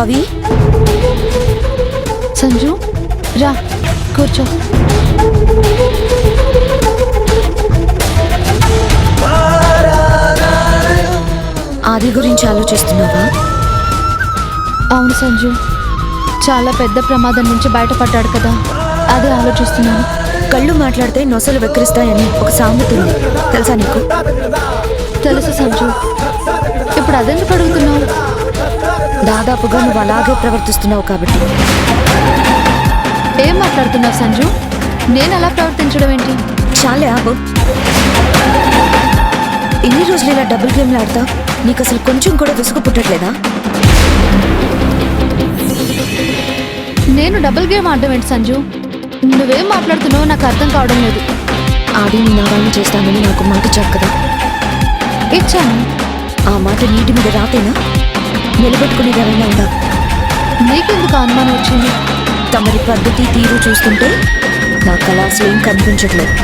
పవి. సంజు రా కూర్చో. ఆది గురించి ఆలోచిస్తున్నావా? అవును సంజు, చాలా పెద్ద ప్రమాదం నుంచి బయటపడ్డాడు కదా, అదే ఆలోచిస్తున్నాను. కళ్ళు మాట్లాడితే నొసలు వెక్కిరిస్తాయని ఒక సామెత ఉంది, తెలుసా నీకు? తెలుసు సంజు, ఇప్పుడు అదెందుకు అడుగుతున్నావు? దాదాపుగా నువ్వు అలాగే ప్రవర్తిస్తున్నావు కాబట్టి. ఏం మాట్లాడుతున్నావు సంజు? నేను అలా ప్రవర్తించడం ఏంటి? చాలే ఆబు. ఎన్ని రోజులు ఇలా డబుల్ గేమ్లు ఆడతా? నీకు అసలు కొంచెం కూడా విసుగు పుట్టట్లేదా? నేను డబుల్ గేమ్ ఆడడం ఏంటి సంజు? నువ్వేం మాట్లాడుతున్నావో నాకు అర్థం కావడం లేదు. ఆడి నీ నావాన్ని చేస్తానని నాకు మాట ఇచ్చావు కదా. ఇచ్చాను. ఆ మాట నీటి మీద రాతేనా? నిలబెట్టుకునేది ఎవరైనా ఉందా? నీకెందుకు అనుమానం వచ్చింది? తమరి పద్ధతి తీరు చూస్తుంటే నాకు అలా అసలు ఏం కనిపించట్లేదు.